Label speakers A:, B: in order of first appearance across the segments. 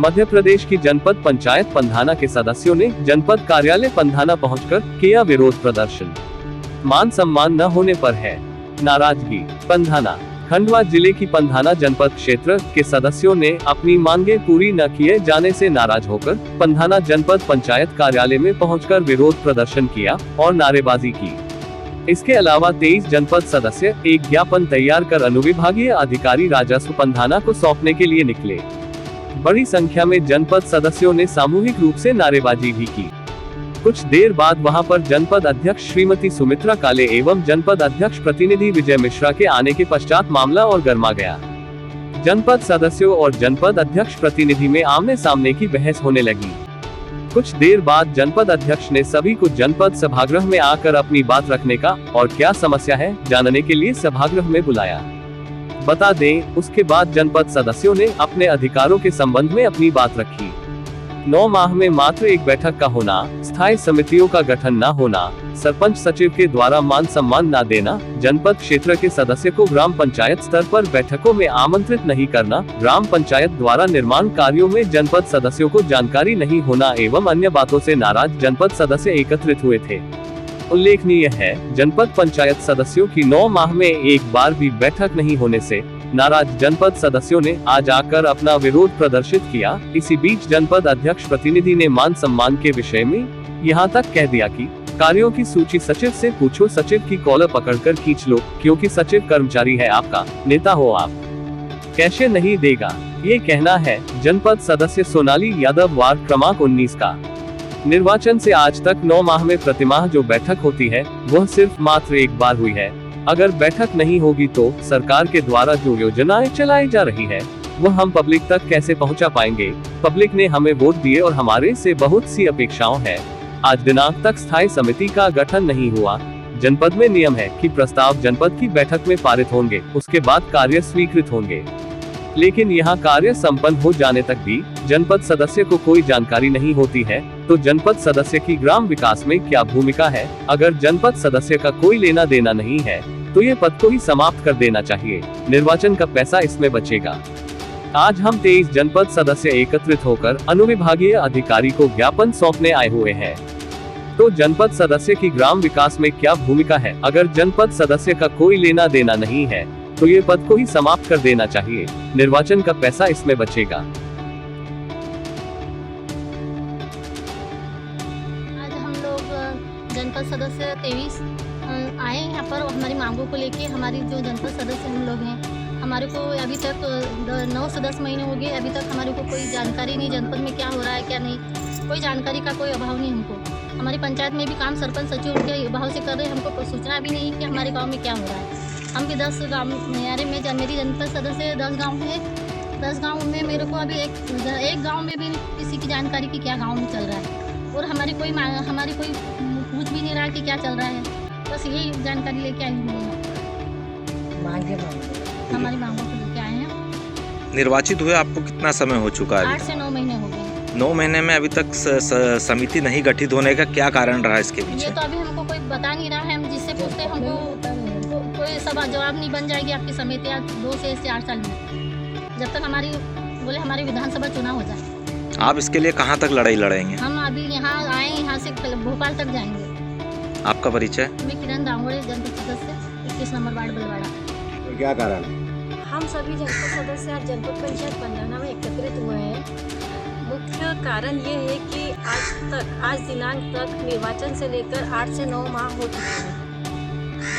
A: मध्य प्रदेश की जनपद पंचायत पंधाना के सदस्यों ने जनपद कार्यालय पंधाना पहुंचकर किया विरोध प्रदर्शन। मान सम्मान न होने पर है नाराजगी। पंधाना खंडवा जिले की पंधाना जनपद क्षेत्र के सदस्यों ने अपनी मांगे पूरी न किए जाने से नाराज होकर पंधाना जनपद पंचायत कार्यालय में पहुंचकर विरोध प्रदर्शन किया और नारेबाजी की। इसके अलावा 23 जनपद सदस्य एक ज्ञापन तैयार कर अनुविभागीय अधिकारी राजस्व पंधाना को सौंपने के लिए निकले। बड़ी संख्या में जनपद सदस्यों ने सामूहिक रूप से नारेबाजी भी की। कुछ देर बाद वहां पर जनपद अध्यक्ष श्रीमती सुमित्रा काले एवं जनपद अध्यक्ष प्रतिनिधि विजय मिश्रा के आने के पश्चात मामला और गर्मा गया। जनपद सदस्यों और जनपद अध्यक्ष प्रतिनिधि में आमने सामने की बहस होने लगी। कुछ देर बाद जनपद अध्यक्ष ने सभी को जनपद सभागृह में आकर अपनी बात रखने का और क्या समस्या है जानने के लिए सभागृह में बुलाया। बता दें, उसके बाद जनपद सदस्यों ने अपने अधिकारों के संबंध में अपनी बात रखी। 9 माह में मात्र एक बैठक का होना, स्थायी समितियों का गठन न होना, सरपंच सचिव के द्वारा मान सम्मान न देना, जनपद क्षेत्र के सदस्य को ग्राम पंचायत स्तर पर बैठकों में आमंत्रित नहीं करना, ग्राम पंचायत द्वारा निर्माण कार्यों में जनपद सदस्यों को जानकारी नहीं होना एवं अन्य बातों से नाराज जनपद सदस्य एकत्रित हुए थे। उल्लेखनीय है, जनपद पंचायत सदस्यों की 9 माह में एक बार भी बैठक नहीं होने से नाराज जनपद सदस्यों ने आज आकर अपना विरोध प्रदर्शित किया। इसी बीच जनपद अध्यक्ष प्रतिनिधि ने मान सम्मान के विषय में यहाँ तक कह दिया कि कार्यों की सूची सचिव से पूछो, सचिव की कॉलर पकड़कर खींच लो, क्योंकि सचिव कर्मचारी है आपका, नेता हो आप, कैसे नहीं देगा। ये कहना है जनपद सदस्य सोनाली यादव, वार्ड क्रमांक 19 का। निर्वाचन से आज तक 9 माह में प्रतिमाह जो बैठक होती है वह सिर्फ मात्र एक बार हुई है। अगर बैठक नहीं होगी तो सरकार के द्वारा जो योजनाएं चलाई जा रही है वह हम पब्लिक तक कैसे पहुंचा पाएंगे। पब्लिक ने हमें वोट दिए और हमारे से बहुत सी अपेक्षाएं हैं। आज दिनांक तक स्थायी समिति का गठन नहीं हुआ। जनपद में नियम है कि प्रस्ताव जनपद की बैठक में पारित होंगे, उसके बाद कार्य स्वीकृत होंगे, लेकिन यहाँ कार्य संपन्न हो जाने तक भी जनपद सदस्य को कोई जानकारी नहीं होती है। तो जनपद सदस्य की ग्राम विकास में क्या भूमिका है। अगर जनपद सदस्य का कोई लेना देना नहीं है तो ये पद को ही समाप्त कर देना चाहिए। निर्वाचन का पैसा इसमें बचेगा। आज हम 23 जनपद सदस्य एकत्रित होकर अनुविभागीय अधिकारी को ज्ञापन सौंपने आए हुए हैं। तो जनपद सदस्य की ग्राम विकास में क्या भूमिका है। अगर जनपद सदस्य का कोई लेना देना नहीं है तो ये पद को ही समाप्त कर देना चाहिए। निर्वाचन का पैसा इसमें बचेगा।
B: आज हम लोग जनपद सदस्य 23 आए यहाँ पर हमारी मांगों को लेके। हमारी जो जनपद सदस्य हम लोग हैं, हमारे को अभी तक 9 से 10 महीने हो गए, अभी तक हमारे को कोई जानकारी नहीं जनपद में क्या हो रहा है क्या नहीं, कोई जानकारी का कोई अभाव नहीं। हमको हमारी पंचायत में भी काम सरपंच सचिव के अभाव से कर रहे हैं, हमको सूचना भी नहीं कि हमारे गाँव में क्या हो रहा है। हम भी 10 गाँव मेरे में मेरी जनपद सदस्य 10 गाँव है। 10 गाँव में मेरे को अभी एक गाँव में भी किसी की जानकारी की क्या गाँव में चल रहा है, और हमारी कोई पूछ भी नहीं रहा कि क्या चल रहा है। बस यही जानकारी लेके आई हूँ। हमारी मांगों को लेके आए हैं।
C: निर्वाचित हुए आपको कितना समय हो चुका है?
B: 8 से 9 महीने हो गए।
C: 9 महीने में अभी तक समिति नहीं गठित होने का क्या कारण रहा इसके पीछे?
B: ये तो अभी हमको कोई बता नहीं रहा है। हम जिससे पूछते हैं हमको कोई सवाल जवाब नहीं बन जाएगी आपकी समिति 2 से 4 साल में, जब तक हमारी विधानसभा चुनाव हो जाए।
C: आप इसके लिए कहाँ तक लड़ाई लड़ेंगे?
B: हम अभी यहाँ आए, यहाँ से भोपाल तक जाएंगे।
C: आपका परिचय?
B: मैं किरण दांगोड़े, जनपद सदस्य 21 नंबर वार्ड बलवाड़ा।
D: तो क्या कारण है?
E: हम सभी जनपद सदस्य आज जनपद पंचायत पंधाना में एकत्रित हुए हैं। मुख्य कारण ये है कि आज दिनांक तक निर्वाचन से लेकर 8 से 9 माह हो चुके हैं।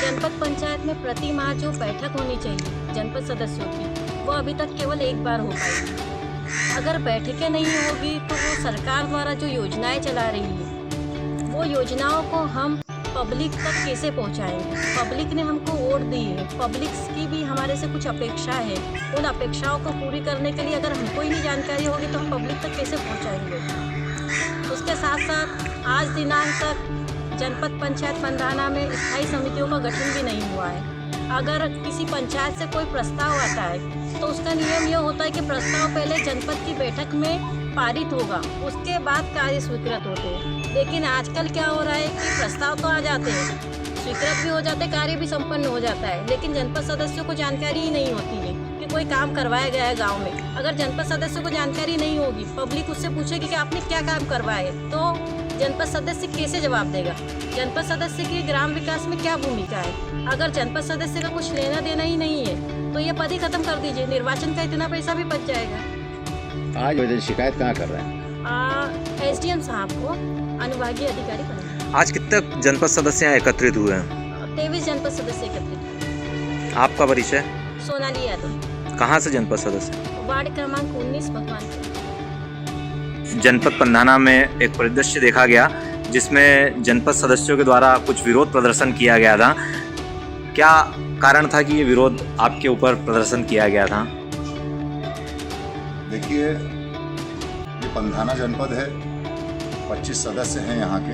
E: जनपद पंचायत में प्रति माह जो बैठक होनी चाहिए जनपद सदस्यों की, वो अभी तक केवल एक बार हो पाई। अगर बैठकें नहीं होगी तो वो सरकार द्वारा जो योजनाएं चला रही है वो योजनाओं को हम पब्लिक तक कैसे पहुंचाएंगे। पब्लिक ने हमको वोट दी है, पब्लिक की भी हमारे से कुछ अपेक्षा है। उन अपेक्षाओं को पूरी करने के लिए अगर हमको ही नहीं जानकारी होगी तो हम पब्लिक तक कैसे पहुंचाएंगे। उसके साथ साथ आज दिनांक तक जनपद पंचायत पंधाना में स्थायी समितियों का गठन भी नहीं हुआ है। अगर किसी पंचायत से कोई प्रस्ताव आता है तो उसका नियम यह होता है कि प्रस्ताव पहले जनपद की बैठक में पारित होगा, उसके बाद कार्य स्वीकृत होते हैं। लेकिन आजकल क्या हो रहा है कि प्रस्ताव तो आ जाते हैं, स्वीकृत भी हो जाते, कार्य भी संपन्न हो जाता है, लेकिन जनपद सदस्यों को जानकारी ही नहीं होती है कि कि कोई काम करवाया गया है गांव में, अगर जनपद सदस्य को जानकारी नहीं होगी, पब्लिक उससे पूछेगी कि आपने क्या काम करवाया है, तो जनपद सदस्य कैसे जवाब देगा? जनपद सदस्य की ग्राम विकास में क्या भूमिका है? अगर जनपद सदस्य का कुछ लेना देना ही नहीं है तो ये पद ही खत्म कर दीजिए, निर्वाचन का इतना पैसा भी बच जाएगा।
D: आज शिकायत कहाँ कर रहे हैं?
E: SDM साहब को अनुभागीय अधिकारी बनाना।
C: आज कितने जनपद सदस्य यहाँ एकत्रित हुए हैं?
E: 23 जनपद सदस्य एकत्रित।
C: आपका परिचय?
E: सोनाली यादव।
C: कहाँ से जनपद सदस्य?
E: वार्ड क्रमांक 19 भगवानपुर।
C: जनपद पंधाना में एक परिदृश्य देखा गया जिसमें जनपद सदस्यों के द्वारा कुछ विरोध प्रदर्शन किया गया था। क्या कारण था कि ये विरोध आपके ऊपर प्रदर्शन किया गया था?
F: देखिए, ये पंधाना जनपद है, 25 सदस्य हैं यहाँ के।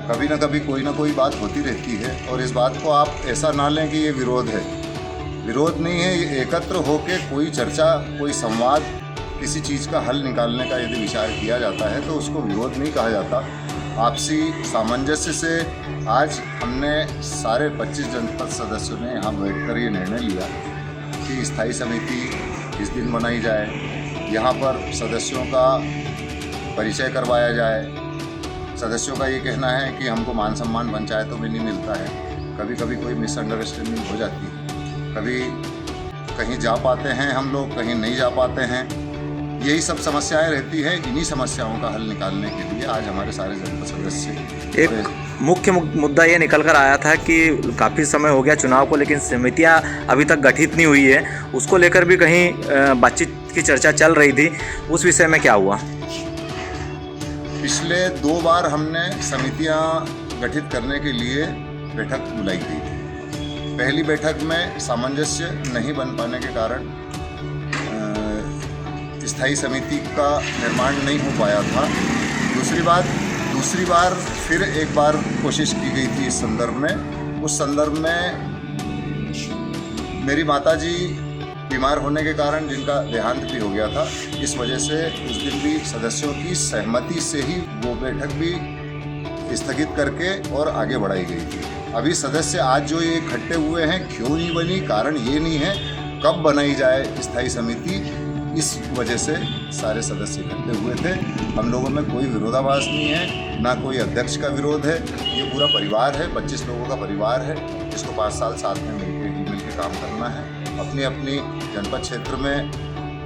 F: कभी ना कभी कोई ना कोई बात होती रहती है और इस बात को आप ऐसा ना लें कि ये विरोध है। विरोध नहीं है, ये एकत्र होकर कोई चर्चा, कोई संवाद, किसी चीज़ का हल निकालने का यदि विचार किया जाता है तो उसको विरोध नहीं कहा जाता। आपसी सामंजस्य से आज हमने सारे 25 जनपद सदस्यों ने यहाँ बैठकर ये निर्णय लिया कि स्थायी समिति किस दिन बनाई जाए, यहाँ पर सदस्यों का परिचय करवाया जाए। सदस्यों का ये कहना है कि हमको मान सम्मान पंचायतों में नहीं मिलता है, कभी कभी कोई मिसअंडरस्टैंडिंग हो जाती है, कभी कहीं जा पाते हैं हम लोग, कहीं नहीं जा पाते हैं, यही सब समस्याएं रहती हैं। इन्हीं समस्याओं का हल निकालने के लिए आज हमारे सारे जनपद सदस्य
C: एक मुख्य मुद्दा ये निकल कर आया था कि काफ़ी समय हो गया चुनाव को, लेकिन समितियां अभी तक गठित नहीं हुई है, उसको लेकर भी कहीं बातचीत की चर्चा चल रही थी। उस विषय में क्या हुआ?
F: पिछले 2 बार हमने समितियां गठित करने के लिए बैठक बुलाई गई थी। पहली बैठक में सामंजस्य नहीं बन पाने के कारण स्थायी समिति का निर्माण नहीं हो पाया था। दूसरी बार फिर एक बार कोशिश की गई थी इस संदर्भ में। उस संदर्भ में मेरी माताजी बीमार होने के कारण जिनका देहांत भी हो गया था, इस वजह से उस दिन भी सदस्यों की सहमति से ही वो बैठक भी स्थगित करके और आगे बढ़ाई गई थी। अभी सदस्य आज जो ये इकट्ठे हुए हैं, क्यों नहीं बनी, कारण ये नहीं है, कब बनाई जाए स्थायी समिति, इस वजह से सारे सदस्य इकट्ठे हुए थे। हम लोगों में कोई विरोधाभास नहीं है, ना कोई अध्यक्ष का विरोध है। ये पूरा परिवार है, 25 लोगों का परिवार है, जिसको 5 साल साथ में मिलकर काम करना है। अपनी अपनी जनपद क्षेत्र में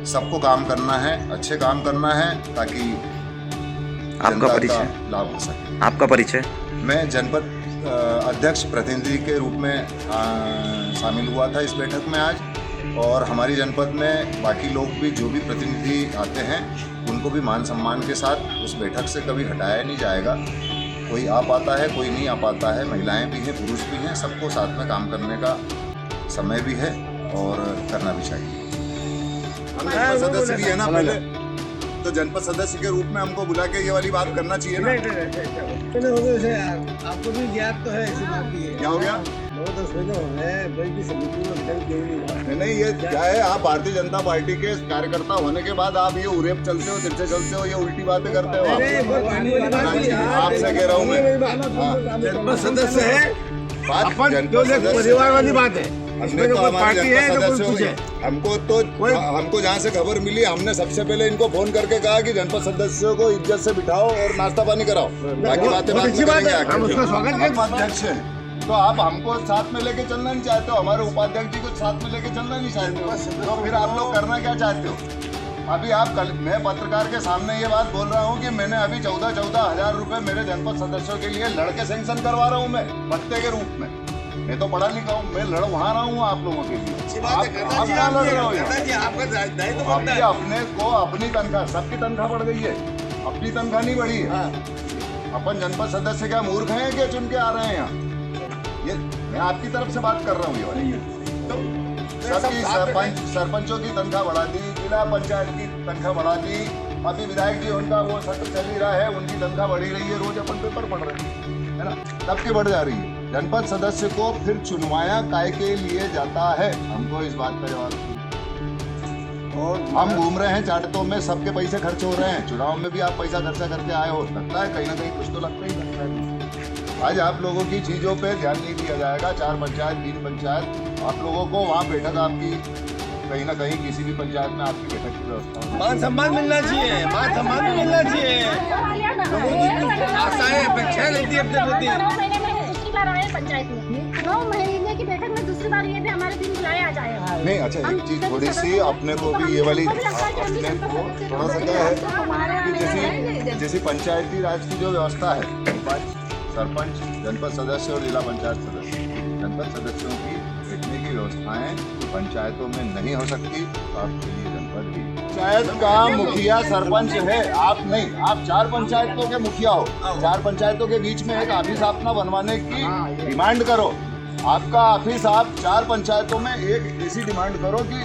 F: सबको काम करना है, अच्छे काम करना है, ताकि
C: आपका परिचय
F: लाभ हो सके।
C: आपका परिचय?
F: मैं जनपद अध्यक्ष प्रतिनिधि के रूप में शामिल हुआ था इस बैठक में आज, और हमारी जनपद में बाकी लोग भी, जो भी प्रतिनिधि आते हैं, उनको भी मान सम्मान के साथ उस बैठक से कभी हटाया नहीं जाएगा। कोई आ पाता है, कोई नहीं आ पाता है, महिलाएं भी हैं, पुरुष भी हैं, सबको साथ में काम करने का समय भी है और करना भी चाहिए। हम जनपद सदस्य भी है ना, पहले तो जनपद सदस्य के रूप में हमको बुला के ये वाली बात करना चाहिए ना।
D: आपको भी ज्ञात तो है ऐसी बात की है।
F: क्या हो गया?
D: 9-10 महीने हो गए, कोई भी समिति में वितरण क्यों नहीं हुआ?
F: नहीं, ये क्या है, आप भारतीय जनता पार्टी के कार्यकर्ता होने के बाद आप ये उरेप चलते हो, तिरछे चलते हो, ये उल्टी बातें करते हो। आपसे कह रहा हूँ मैं,
D: जनपद सदस्य है,
F: परिवार
D: वाली बात है।
F: हमने तो हमारे जनपद सदस्यों हमको जहाँ से खबर मिली, हमने सबसे पहले इनको फोन करके कहा कि जनपद सदस्यों को इज्जत से बिठाओ और नाश्ता पानी कराओ, बाकी बातें बाद में करेंगे। हम उसका स्वागत करते हैं। अध्यक्ष हैं तो आप हमको साथ में लेके चलना नहीं चाहते हो, हमारे उपाध्यक्ष जी को साथ में लेके चलना नहीं चाहते हो, तो फिर आप लोग करना क्या चाहते हो? अभी आप कल, मैं पत्रकार के सामने ये बात बोल रहा हूँ कि मैंने अभी 14-14 हज़ार रुपये मेरे जनपद सदस्यों के लिए लड़के सैंक्शन करवा रहा हूँ मैं भत्ते के रूप में। मैं तो पढ़ा लिखा हूँ, मैं लड़ वहाँ रहा हूँ आप लोगों के लिए। आप क्या लड़ रहे हो? अपने को अपनी तनख्वाह, सबकी तनख्वाह बढ़ गई है, अपनी तनख्वाह नहीं बढ़ी है। अपन जनपद सदस्य क्या मूर्ख हैं कि चुन के आ रहे हैं यहाँ? ये मैं आपकी तरफ से बात कर रहा हूँ। ये सबकी सरपंचों की तनख्वाह बढ़ा दी, जिला पंचायत की तनख्वाह बढ़ा दी, अभी विधायक जी उनका वो सत्र चल ही रहा है, उनकी तनख्वाह बढ़ी रही है, रोज अपन पेपर पढ़ रहे हैं, है ना, सबकी बढ़ जा रही है। जनपद सदस्य को फिर चुनवाया काय के लिए जाता है? हमको इस बात का जवाब दीजिए। और हम घूम रहे हैं चाटतों में, सबके पैसे खर्च हो रहे हैं, चुनाव में भी आप पैसा खर्चा करके आए हो, लगता है कहीं ना कहीं कुछ तो लगता ही लगता है। आज आप लोगों की चीज़ों पे ध्यान नहीं दिया जाएगा। 4 पंचायत 3 पंचायत, आप लोगों को वहाँ बैठक आपकी कहीं ना कहीं किसी भी पंचायत में आपकी बैठक की व्यवस्था हो।
D: मान सम्मान मिलना चाहिए, मान सम्मान भी मिलना चाहिए। आशाएं अपेक्षाएं रहती है अपने प्रति।
B: 9 महीने में दूसरी बार आए पंचायत में, 9 महीने की बैठक में दूसरी बार ये भी हमारे दिन बुलाया जाए।
F: नहीं अच्छा, एक चीज थोड़ी सी अपने को भी ये वाली, अपने को थोड़ा सा क्या है कि जैसी पंचायती राज की जो व्यवस्था है, सरपंच, जनपद सदस्य और जिला पंचायत सदस्य, जनपद सदस्यों की बैठने की व्यवस्थाएं पंचायतों में नहीं हो सकती, तो आपके लिए जनपद भी पंचायत का मुखिया सरपंच है, आप नहीं, आप 4 पंचायतों के मुखिया हो। 4 पंचायतों के बीच में एक ऑफिस अपना बनवाने की डिमांड करो। आपका ऑफिस आप 4 पंचायतों में एक ऐसी डिमांड करो कि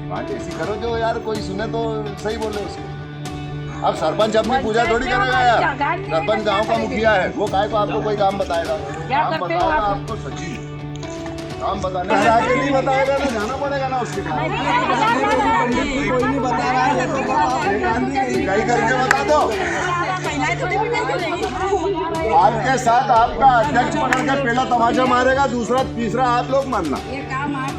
F: बात ऐसी करो जो यार कोई सुने तो सही बोले उसको। अब सरपंच अपनी पूजा थोड़ी करेगा यार, सरपंच गांव का मुखिया है, वो काय को आपको कोई काम बताएगा? काम बताएगा आपको सचिव, काम बताने से आगे नहीं बताएगा ना, जाना पड़ेगा ना उसके पास।
D: कोई नहीं बता रहा है,
F: कहीं करके बता दो। आपके साथ आपका अध्यक्ष पकड़ कर पहला तमाचा मारेगा, दूसरा तीसरा आप लोग मारना।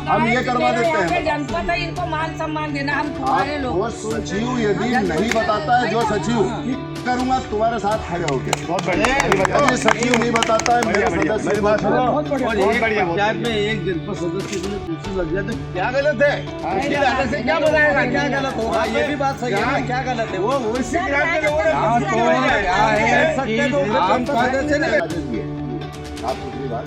F: हम ये करवा देते हैं।
E: जनपद है, इनको मान सम्मान देना, हम तुम्हारे लोग।
F: वो सचिव यदि नहीं बताता है, जो सचिव करूंगा तुम्हारे साथ खड़े होके, बहुत बढ़िया। यदि सचिव नहीं बताता है, मेरे सदस्य
D: पंचायत में एक जनपद सदस्य के लिए कुर्सी लग जाए तो क्या गलत है? उसकी राय से क्या बताएगा क्या गलत होगा? ये भी बात सही है, क्या गलत है? वो उसी ग्राम के लोगों ने आप दूसरी बात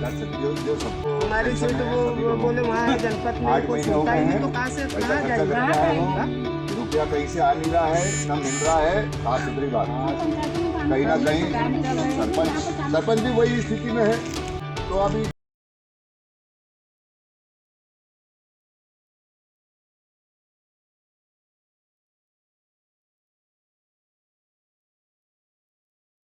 D: कर सकते हो, जो सबको
G: हमारी सीट वो बोले वहाँ जनपद में कुछ होता ही नहीं, तो कहाँ से कहाँ जाएगा?
F: रुपया कहीं से आ नहीं रहा है, न मिल रहा है, साफ सुथरी बात। कहीं ना कहीं सरपंच भी वही स्थिति में है। तो अभी